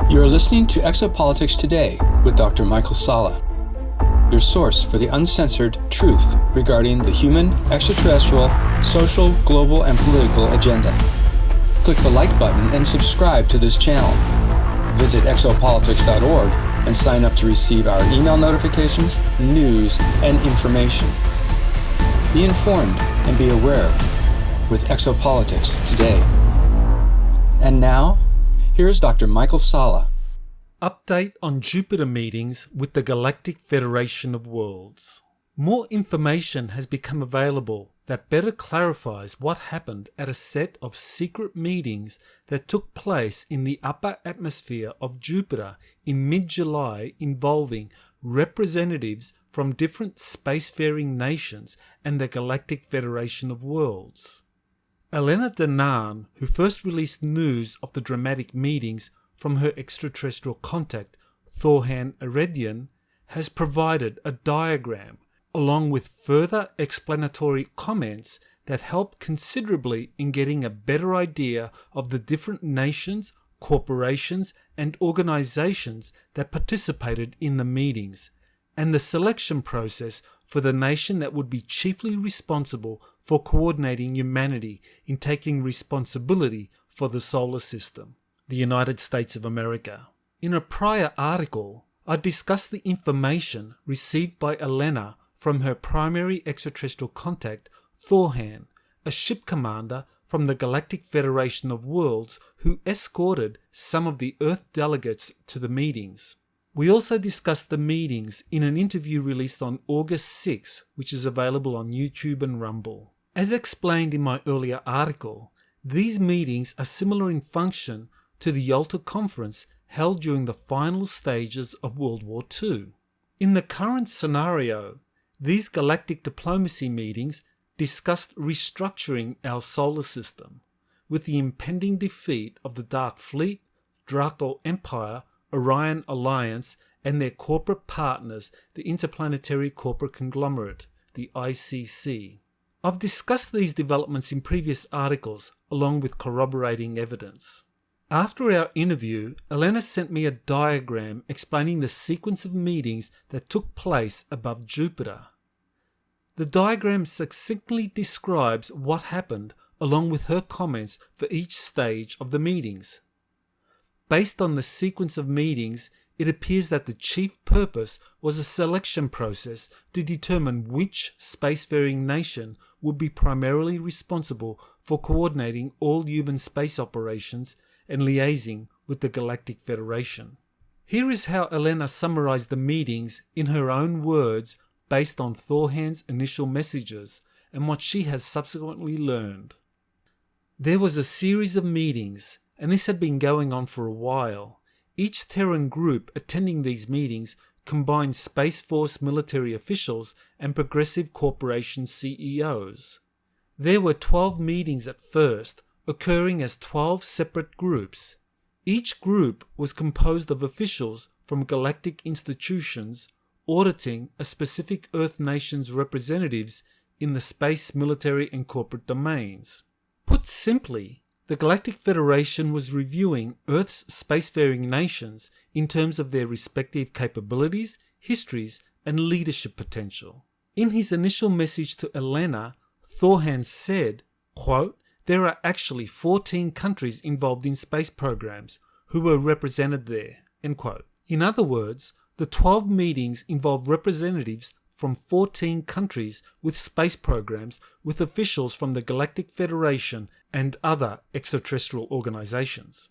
You are listening to Exopolitics Today with Dr. Michael Salla, your source for the uncensored truth regarding the human, extraterrestrial, social, global, and political agenda. Click the like button and subscribe to this channel. Visit exopolitics.org and sign up to receive our email notifications, news, and information. Be informed and be aware with Exopolitics Today. And now, here's Dr. Michael Salla. Update on Jupiter meetings with the Galactic Federation of Worlds. More information has become available that better clarifies what happened at a set of secret meetings that took place in the upper atmosphere of Jupiter in mid-July involving representatives from different spacefaring nations and the Galactic Federation of Worlds. Elena Danaan, who first released news of the dramatic meetings from her extraterrestrial contact, Thor Han Eredyon, has provided a diagram along with further explanatory comments that help considerably in getting a better idea of the different nations, corporations, and organizations that participated in the meetings, and the selection process for the nation that would be chiefly responsible for coordinating humanity in taking responsibility for the solar system, the United States of America. In a prior article, I discussed the information received by Elena from her primary extraterrestrial contact, Thor Han, a ship commander from the Galactic Federation of Worlds who escorted some of the Earth delegates to the meetings. We also discussed the meetings in an interview released on August 6, which is available on YouTube and Rumble. As explained in my earlier article, these meetings are similar in function to the Yalta Conference held during the final stages of World War II. In the current scenario, these galactic diplomacy meetings discussed restructuring our solar system, with the impending defeat of the Dark Fleet, Drakor Empire, Orion Alliance, and their corporate partners, the Interplanetary Corporate Conglomerate, the ICC. I've discussed these developments in previous articles, along with corroborating evidence. After our interview, Elena sent me a diagram explaining the sequence of meetings that took place above Jupiter. The diagram succinctly describes what happened along with her comments for each stage of the meetings. Based on the sequence of meetings, it appears that the chief purpose was a selection process to determine which spacefaring nation would be primarily responsible for coordinating all human space operations and liaising with the Galactic Federation. Here is how Elena summarized the meetings in her own words based on Thor Han's initial messages and what she has subsequently learned. There was a series of meetings, and this had been going on for a while. Each Terran group attending these meetings combined Space Force military officials and progressive corporation CEOs. There were 12 meetings at first, occurring as 12 separate groups. Each group was composed of officials from galactic institutions auditing a specific Earth nation's representatives in the space, military, and corporate domains. Put simply, the Galactic Federation was reviewing Earth's spacefaring nations in terms of their respective capabilities, histories, and leadership potential. In his initial message to Elena, Thor Han said, quote, "There are actually 14 countries involved in space programs who were represented there." End quote. In other words, the 12 meetings involved representatives from 14 countries with space programs with officials from the Galactic Federation and other extraterrestrial organizations.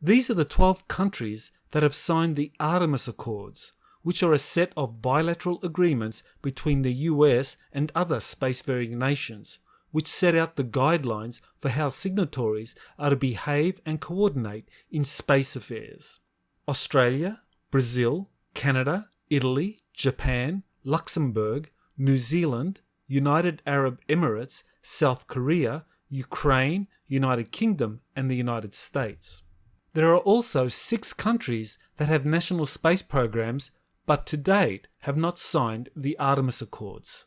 These are the 12 countries that have signed the Artemis Accords, which are a set of bilateral agreements between the US and other spacefaring nations, which set out the guidelines for how signatories are to behave and coordinate in space affairs. Australia, Brazil, Canada, Italy, Japan, Luxembourg, New Zealand, United Arab Emirates, South Korea, Ukraine, United Kingdom, and the United States. There are also 6 countries that have national space programs but to date have not signed the Artemis Accords.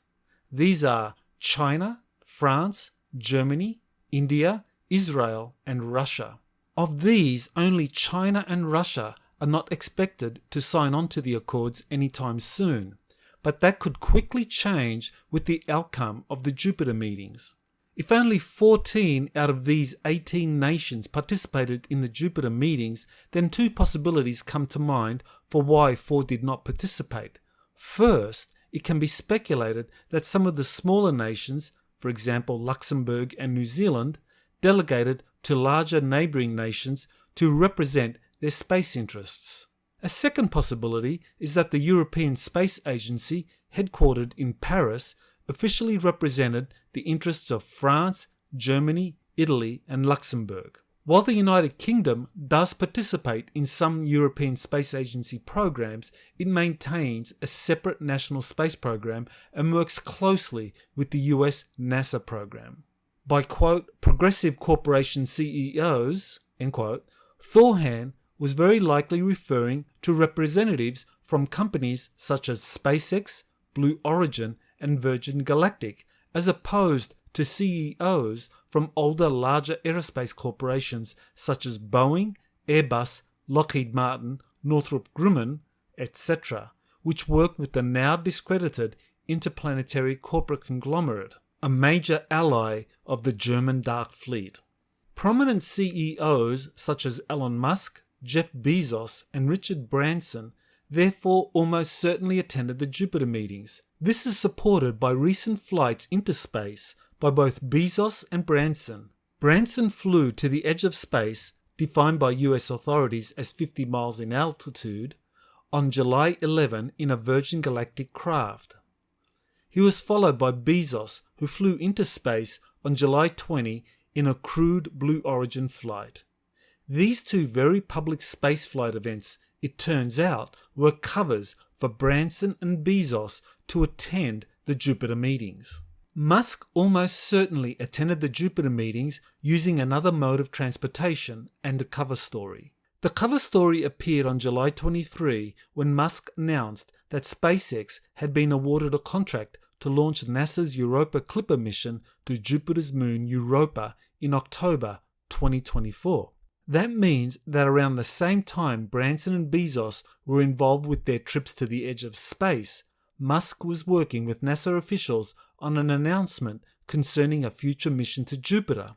These are China, France, Germany, India, Israel, and Russia. Of these, only China and Russia are not expected to sign on to the Accords anytime soon, but that could quickly change with the outcome of the Jupiter meetings. If only 14 out of these 18 nations participated in the Jupiter meetings, then two possibilities come to mind for why 4 did not participate. First, it can be speculated that some of the smaller nations, for example Luxembourg and New Zealand, delegated to larger neighbouring nations to represent their space interests. A second possibility is that the European Space Agency, headquartered in Paris, officially represented the interests of France, Germany, Italy, and Luxembourg. While the United Kingdom does participate in some European Space Agency programs, it maintains a separate national space program and works closely with the US NASA program. By, quote, progressive corporation CEOs, end quote, Thor Han was very likely referring to representatives from companies such as SpaceX, Blue Origin, and Virgin Galactic, as opposed to CEOs from older, larger aerospace corporations such as Boeing, Airbus, Lockheed Martin, Northrop Grumman, etc., which work with the now discredited Interplanetary Corporate Conglomerate, a major ally of the German Dark Fleet. Prominent CEOs such as Elon Musk, Jeff Bezos, and Richard Branson therefore almost certainly attended the Jupiter meetings. This is supported by recent flights into space by both Bezos and Branson. Branson flew to the edge of space, defined by US authorities as 50 miles in altitude, on July 11 in a Virgin Galactic craft. He was followed by Bezos, who flew into space on July 20 in a crewed Blue Origin flight. These two very public spaceflight events, it turns out, were covers for Branson and Bezos to attend the Jupiter meetings. Musk almost certainly attended the Jupiter meetings using another mode of transportation and a cover story. The cover story appeared on July 23 when Musk announced that SpaceX had been awarded a contract to launch NASA's Europa Clipper mission to Jupiter's moon Europa in October 2024. That means that around the same time Branson and Bezos were involved with their trips to the edge of space, Musk was working with NASA officials on an announcement concerning a future mission to Jupiter.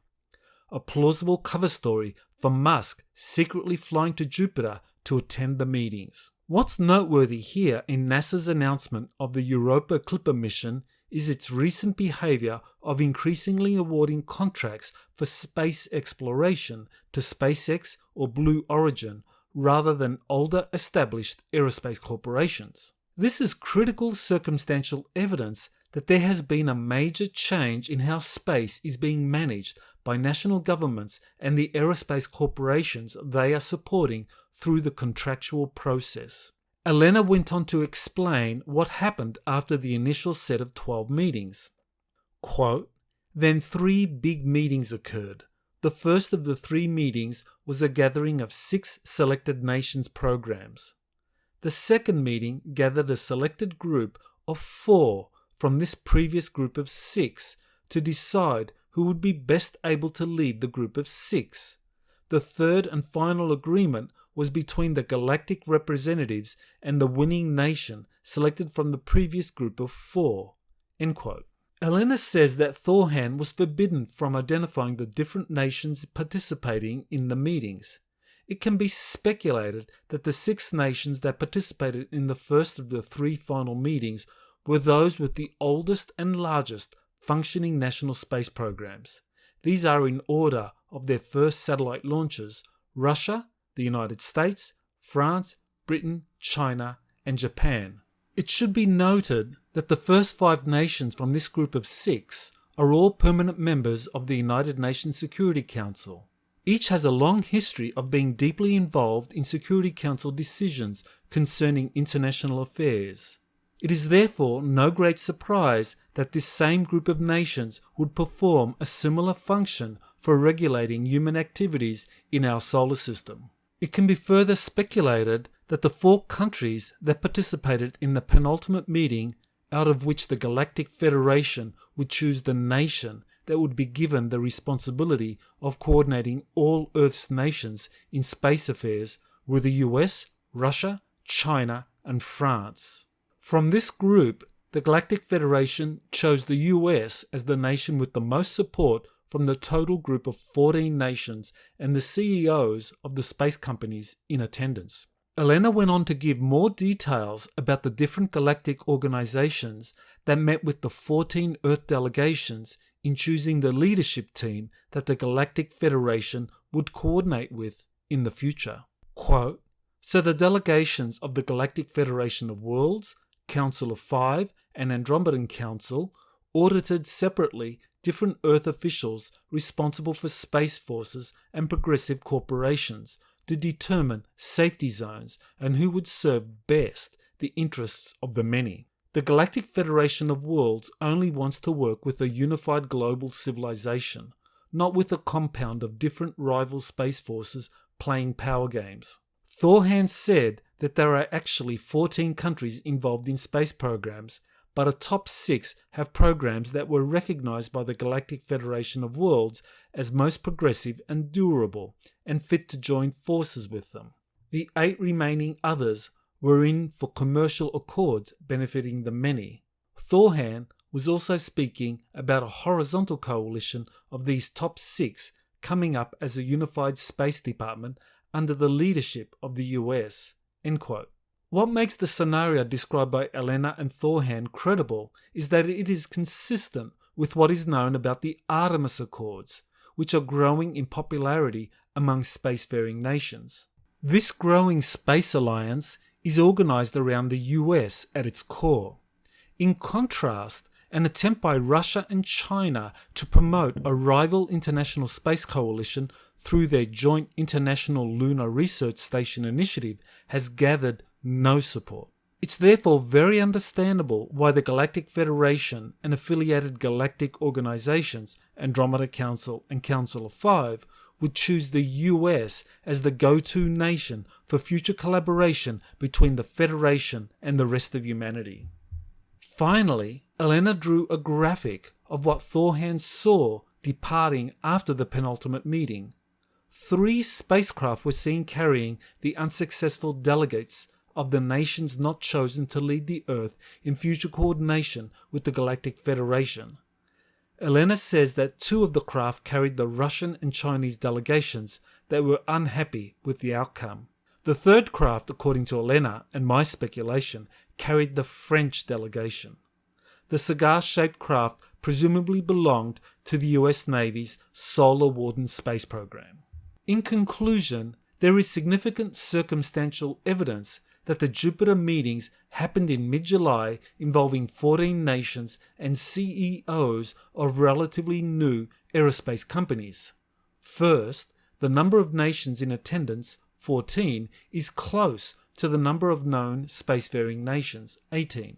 A plausible cover story for Musk secretly flying to Jupiter to attend the meetings. What's noteworthy here in NASA's announcement of the Europa Clipper mission is its recent behavior of increasingly awarding contracts for space exploration to SpaceX or Blue Origin rather than older established aerospace corporations. This is critical circumstantial evidence that there has been a major change in how space is being managed by national governments and the aerospace corporations they are supporting through the contractual process. Elena went on to explain what happened after the initial set of 12 meetings. Quote, then 3 big meetings occurred. The first of the 3 meetings was a gathering of 6 selected nations' programs. The second meeting gathered a selected group of 4 from this previous group of 6 to decide who would be best able to lead the group of 6. The third and final agreement was between the galactic representatives and the winning nation selected from the previous group of 4. End quote. Elena says that Thor Han was forbidden from identifying the different nations participating in the meetings. It can be speculated that the 6 nations that participated in the first of the 3 final meetings were those with the oldest and largest functioning national space programs. These are in order of their first satellite launches: Russia, the United States, France, Britain, China, and Japan. It should be noted that the first 5 nations from this group of 6 are all permanent members of the United Nations Security Council. Each has a long history of being deeply involved in Security Council decisions concerning international affairs. It is therefore no great surprise that this same group of nations would perform a similar function for regulating human activities in our solar system. It can be further speculated that the 4 countries that participated in the penultimate meeting, out of which the Galactic Federation would choose the nation that would be given the responsibility of coordinating all Earth's nations in space affairs were the US, Russia, China, and France. From this group, the Galactic Federation chose the US as the nation with the most support from the total group of 14 nations and the CEOs of the space companies in attendance. Elena went on to give more details about the different galactic organizations that met with the 14 Earth delegations in choosing the leadership team that the Galactic Federation would coordinate with in the future. Quote, "So the delegations of the Galactic Federation of Worlds, Council of Five, and Andromedan Council audited separately different Earth officials responsible for space forces and progressive corporations to determine safety zones and who would serve best the interests of the many. The Galactic Federation of Worlds only wants to work with a unified global civilization, not with a compound of different rival space forces playing power games." Thor Han said that there are actually 14 countries involved in space programs, but a top 6 have programs that were recognized by the Galactic Federation of Worlds as most progressive and durable, and fit to join forces with them. The 8 remaining others were in for commercial accords benefiting the many. Thor Han was also speaking about a horizontal coalition of these top 6 coming up as a unified space department under the leadership of the US. End quote. What makes the scenario described by Elena and Thor Han credible is that it is consistent with what is known about the Artemis Accords, which are growing in popularity among spacefaring nations. This growing space alliance is organized around the US at its core. In contrast, an attempt by Russia and China to promote a rival international space coalition through their joint International Lunar Research Station initiative has gathered no support. It's therefore very understandable why the Galactic Federation and affiliated galactic organizations, Andromeda Council and Council of Five, would choose the US as the go-to nation for future collaboration between the Federation and the rest of humanity. Finally, Elena drew a graphic of what Thor Han saw departing after the penultimate meeting. 3 spacecraft were seen carrying the unsuccessful delegates of the nations not chosen to lead the Earth in future coordination with the Galactic Federation. Elena says that 2 of the craft carried the Russian and Chinese delegations that were unhappy with the outcome. The 3rd craft, according to Elena and my speculation, carried the French delegation. The cigar-shaped craft presumably belonged to the US Navy's Solar Warden space program. In conclusion, there is significant circumstantial evidence that the Jupiter meetings happened in mid-July involving 14 nations and CEOs of relatively new aerospace companies. First, the number of nations in attendance, 14, is close to the number of known spacefaring nations, 18.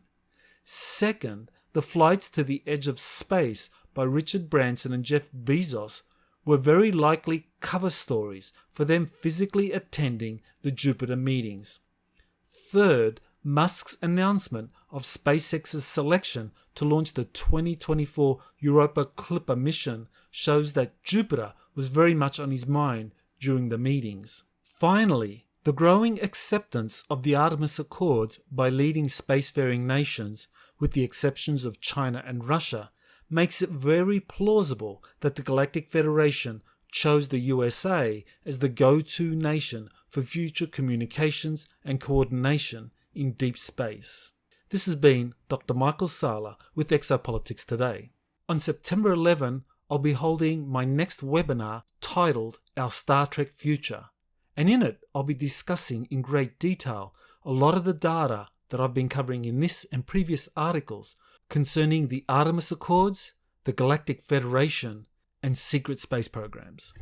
Second, the flights to the edge of space by Richard Branson and Jeff Bezos were very likely cover stories for them physically attending the Jupiter meetings. Third, Musk's announcement of SpaceX's selection to launch the 2024 Europa Clipper mission shows that Jupiter was very much on his mind during the meetings. Finally, the growing acceptance of the Artemis Accords by leading spacefaring nations, with the exceptions of China and Russia, makes it very plausible that the Galactic Federation chose the USA as the go-to nation for future communications and coordination in deep space. This has been Dr. Michael Salla with Exopolitics Today. On September 11, I'll be holding my next webinar titled Our Star Trek Future, and in it I'll be discussing in great detail a lot of the data that I've been covering in this and previous articles concerning the Artemis Accords, the Galactic Federation, and secret space programs.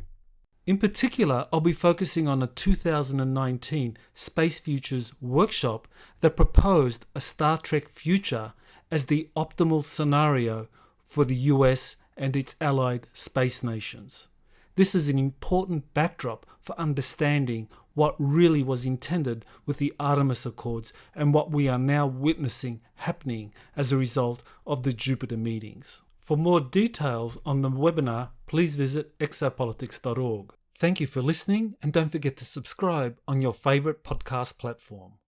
In particular, I'll be focusing on a 2019 Space Futures workshop that proposed a Star Trek future as the optimal scenario for the US and its allied space nations. This is an important backdrop for understanding what really was intended with the Artemis Accords and what we are now witnessing happening as a result of the Jupiter meetings. For more details on the webinar, please visit exopolitics.org. Thank you for listening, and don't forget to subscribe on your favourite podcast platform.